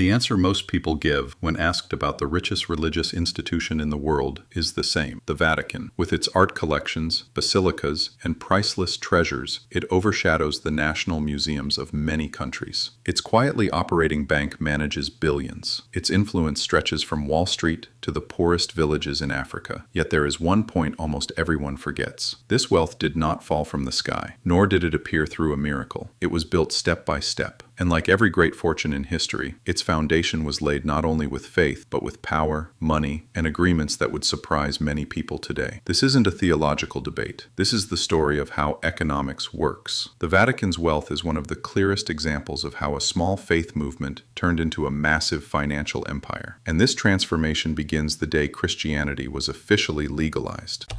The answer most people give when asked about the richest religious institution in the world is the same: the Vatican. With its art collections, basilicas, and priceless treasures, it overshadows the national museums of many countries. Its quietly operating bank manages billions. Its influence stretches from Wall Street to the poorest villages in Africa. Yet there is one point almost everyone forgets. This wealth did not fall from the sky, nor did it appear through a miracle. It was built step by step. And like every great fortune in history, its foundation was laid not only with faith, but with power, money, and agreements that would surprise many people today. This isn't a theological debate. This is the story of how economics works. The Vatican's wealth is one of the clearest examples of how a small faith movement turned into a massive financial empire. And this transformation begins the day Christianity was officially legalized.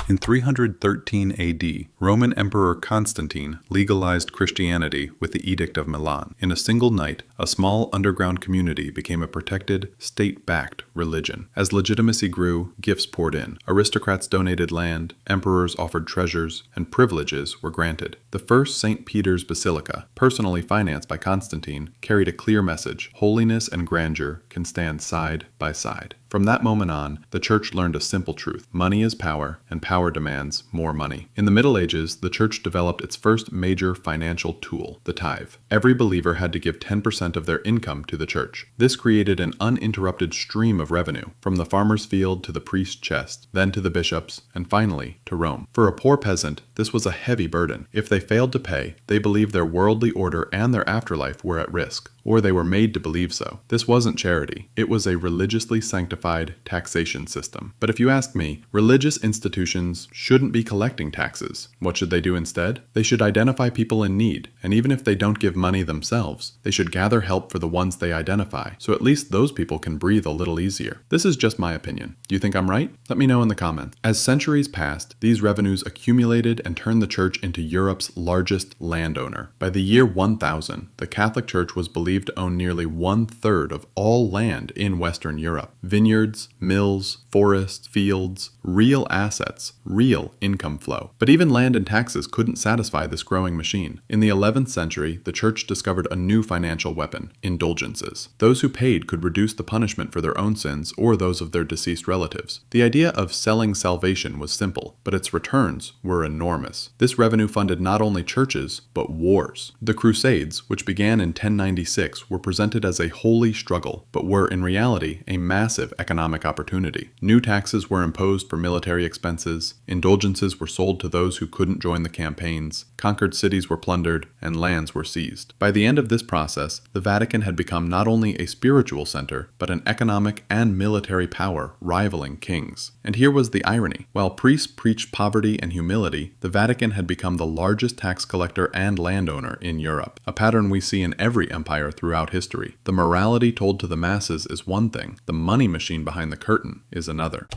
In 313 AD, Roman Emperor Constantine legalized Christianity with the Edict of Milan. In a single night, a small underground community became a protected, state-backed religion. As legitimacy grew, gifts poured in. Aristocrats donated land, emperors offered treasures, and privileges were granted. The first St. Peter's Basilica, personally financed by Constantine, carried a clear message: holiness and grandeur can stand side by side. From that moment on, the church learned a simple truth: money is power, and power demands more money. In the Middle Ages, the church developed its first major financial tool, the tithe. Every believer had to give 10% of their income to the church. This created an uninterrupted stream of revenue, from the farmer's field to the priest's chest, then to the bishop's, and finally to Rome. For a poor peasant, this was a heavy burden. If they failed to pay, they believed their worldly order and their afterlife were at risk, or they were made to believe so. This wasn't charity. It was a religiously sanctified taxation system. But if you ask me, religious institutions shouldn't be collecting taxes. What should they do instead? They should identify people in need, and even if they don't give money themselves, they should gather help for the ones they identify, so at least those people can breathe a little easier. This is just my opinion. Do you think I'm right? Let me know in the comments. As centuries passed, these revenues accumulated and turned the church into Europe's largest landowner. By the year 1000, the Catholic Church was believed to own nearly 1/3 of all land in Western Europe. Vineyards, mills, forests, fields, real assets, real income flow. But even land and taxes couldn't satisfy this growing machine. In the 11th century, the church discovered a new financial weapon: indulgences. Those who paid could reduce the punishment for their own sins or those of their deceased relatives. The idea of selling salvation was simple, but its returns were enormous. This revenue funded not only churches, but wars. The Crusades, which began in 1096, were presented as a holy struggle, but were in reality a massive economic opportunity. New taxes were imposed for military expenses, indulgences were sold to those who couldn't join the campaigns, conquered cities were plundered, and lands were seized. By the end of this process, the Vatican had become not only a spiritual center, but an economic and military power rivaling kings. And here was the irony. While priests preached poverty and humility, the Vatican had become the largest tax collector and landowner in Europe, a pattern we see in every empire throughout history. The morality told to the masses is one thing, the money machine behind the curtain is another.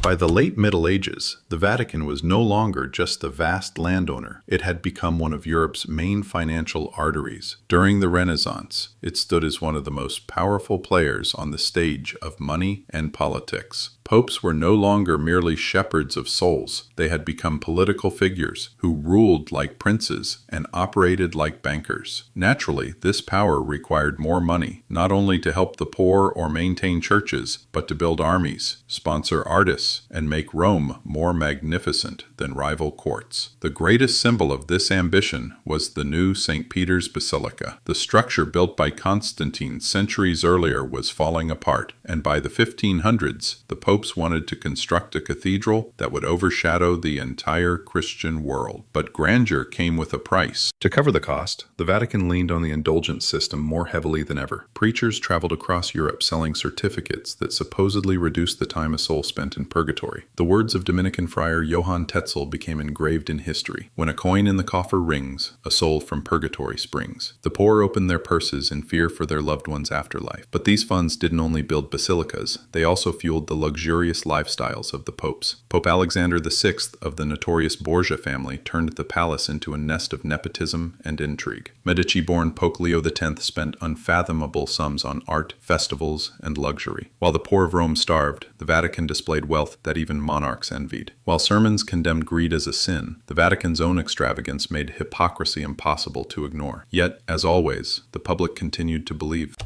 By the late Middle Ages, the Vatican was no longer just a vast landowner. It had become one of Europe's main financial arteries. During the Renaissance, it stood as one of the most powerful players on the stage of money and politics. Popes were no longer merely shepherds of souls. They had become political figures who ruled like princes and operated like bankers. Naturally, this power required more money, not only to help the poor or maintain churches, but to build armies, sponsor artists, and make Rome more magnificent than rival courts. The greatest symbol of this ambition was the new St. Peter's Basilica. The structure built by Constantine centuries earlier was falling apart, and by the 1500s, the popes wanted to construct a cathedral that would overshadow the entire Christian world. But grandeur came with a price. To cover the cost, the Vatican leaned on the indulgence system more heavily than ever. Preachers traveled across Europe selling certificates that supposedly reduced the time a soul spent in purgatory. The words of Dominican friar Johann Tetzel became engraved in history: "When a coin in the coffer rings, a soul from purgatory springs." The poor opened their purses in fear for their loved ones' afterlife. But these funds didn't only build basilicas, they also fueled the luxurious luxurious lifestyles of the popes. Pope Alexander VI of the notorious Borgia family turned the palace into a nest of nepotism and intrigue. Medici-born Pope Leo X spent unfathomable sums on art, festivals, and luxury. While the poor of Rome starved, the Vatican displayed wealth that even monarchs envied. While sermons condemned greed as a sin, the Vatican's own extravagance made hypocrisy impossible to ignore. Yet, as always, the public continued to believe.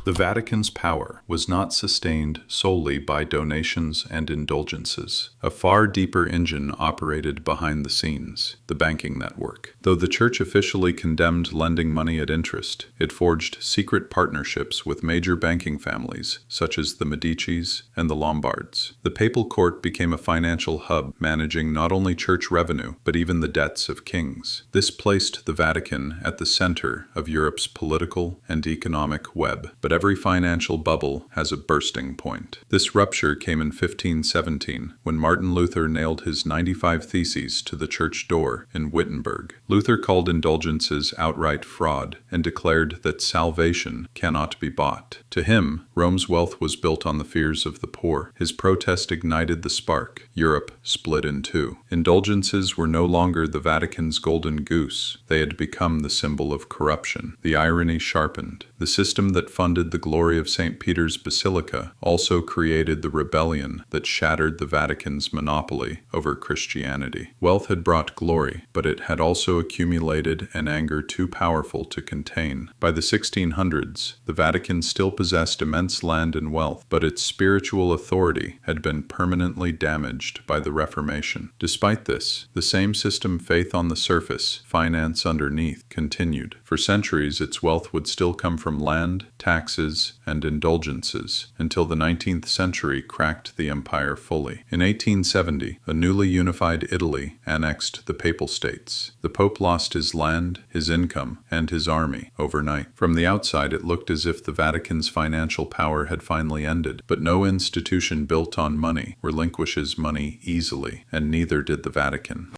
The Vatican's power was not sustained solely by donations and indulgences. A far deeper engine operated behind the scenes, the banking network. Though the Church officially condemned lending money at interest, it forged secret partnerships with major banking families, such as the Medicis and the Lombards. The papal court became a financial hub, managing not only church revenue, but even the debts of kings. This placed the Vatican at the center of Europe's political and economic web. But every financial bubble has a bursting point. This rupture came in 1517, when Martin Luther nailed his 95 Theses to the church door in Wittenberg. Luther called indulgences outright fraud and declared that salvation cannot be bought. To him, Rome's wealth was built on the fears of the poor. His protest ignited the spark. Europe split in two. Indulgences were no longer the Vatican's golden goose. They had become the symbol of corruption. The irony sharpened. The system that funded the glory of St. Peter's Basilica also created the rebellion that shattered the Vatican's monopoly over Christianity. Wealth had brought glory, but it had also accumulated an anger too powerful to contain. By the 1600s, the Vatican still possessed immense land and wealth, but its spiritual authority had been permanently damaged by the Reformation. Despite this, the same system, faith on the surface, finance underneath, continued. For centuries, its wealth would still come from land, taxes, and indulgences, until the 19th century cracked the empire fully. In 1870, a newly unified Italy annexed the Papal States. The Pope lost his land, his income, and his army overnight. From the outside, it looked as if the Vatican's financial power had finally ended, but no institution built on money relinquishes money easily, and neither did the Vatican.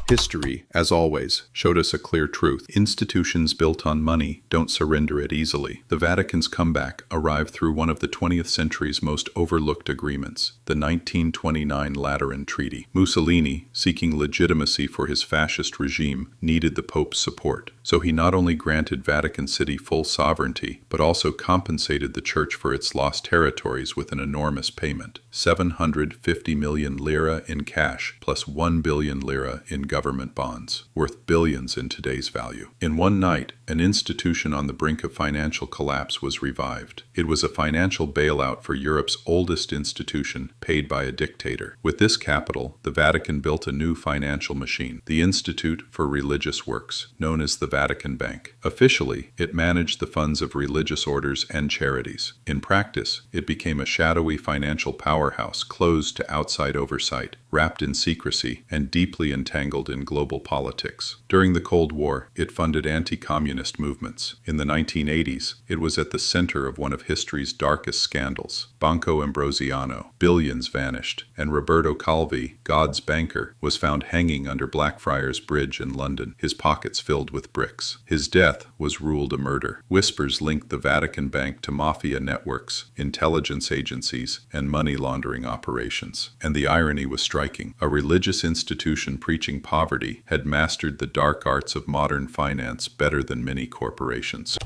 History, as always, showed us a clear truth. Institutions built on money don't surrender it easily. The Vatican's comeback arrived through one of the 20th century's most overlooked agreements, the 1929 Lateran Treaty. Mussolini, seeking legitimacy for his fascist regime, needed the Pope's support. So he not only granted Vatican City full sovereignty, but also compensated the Church for its lost territories with an enormous payment, 750 million lira in cash, plus 1 billion lira in government bonds, worth billions in today's value. In one night, an institution on the brink of financial collapse was revived. It was a financial bailout for Europe's oldest institution, paid by a dictator. With this capital, the Vatican built a new financial machine, the Institute for Religious Works, known as the Vatican Bank. Officially, it managed the funds of religious orders and charities. In practice, it became a shadowy financial powerhouse, closed to outside oversight, wrapped in secrecy, and deeply entangled in global politics. During the Cold War, it funded anti-communist movements. In the 1980s, it was at the center of one of history's darkest scandals. Banco Ambrosiano, billions vanished, and Roberto Calvi, God's banker, was found hanging under Blackfriars Bridge in London, his pockets filled with bricks. His death was ruled a murder. Whispers linked the Vatican Bank to mafia networks, intelligence agencies, and money laundering operations. And the irony was striking. A religious institution preaching poverty had mastered the dark arts of modern finance better than many corporations.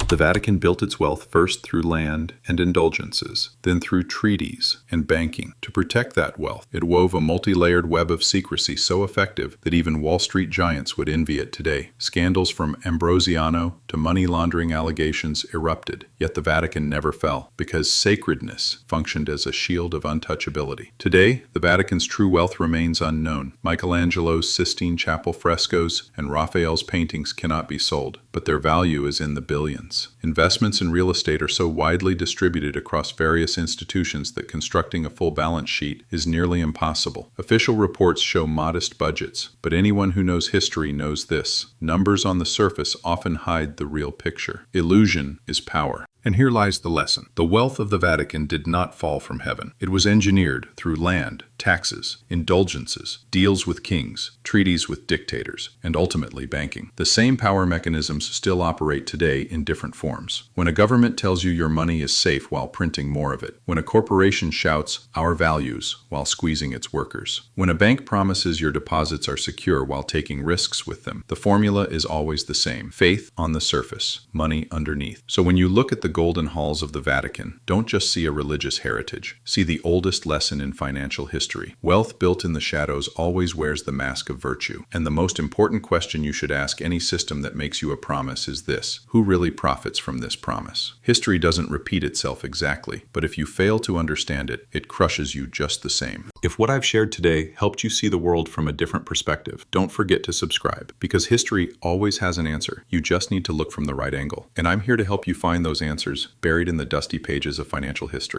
The Vatican built its wealth first through land and indulgences, then through treaties and banking. To protect that wealth, it wove a multi-layered web of secrecy so effective that even Wall Street giants would envy it today. Scandals from Ambrosiano to money laundering allegations erupted, yet the Vatican never fell, because sacredness functioned as a shield of untouchability. Today, the Vatican's true wealth remains unknown. Michelangelo's Sistine Chapel frescoes and Raphael's paintings cannot be sold, but their value is in the billions. Investments in real estate are so widely distributed across various institutions that constructing a full balance sheet is nearly impossible. Official reports show modest budgets, but anyone who knows history knows this. Numbers on the surface often hide the real picture. Illusion is power. And here lies the lesson. The wealth of the Vatican did not fall from heaven. It was engineered through land, taxes, indulgences, deals with kings, treaties with dictators, and ultimately banking. The same power mechanisms still operate today in different forms. When a government tells you your money is safe while printing more of it. When a corporation shouts, "our values," while squeezing its workers. When a bank promises your deposits are secure while taking risks with them. The formula is always the same. Faith on the surface, money underneath. So when you look at the golden halls of the Vatican, don't just see a religious heritage. See the oldest lesson in financial history. Wealth built in the shadows always wears the mask of virtue. And the most important question you should ask any system that makes you a promise is this: who really profits from this promise? History doesn't repeat itself exactly, but if you fail to understand it, it crushes you just the same. If what I've shared today helped you see the world from a different perspective, don't forget to subscribe, because history always has an answer. You just need to look from the right angle. And I'm here to help you find those answers buried in the dusty pages of financial history.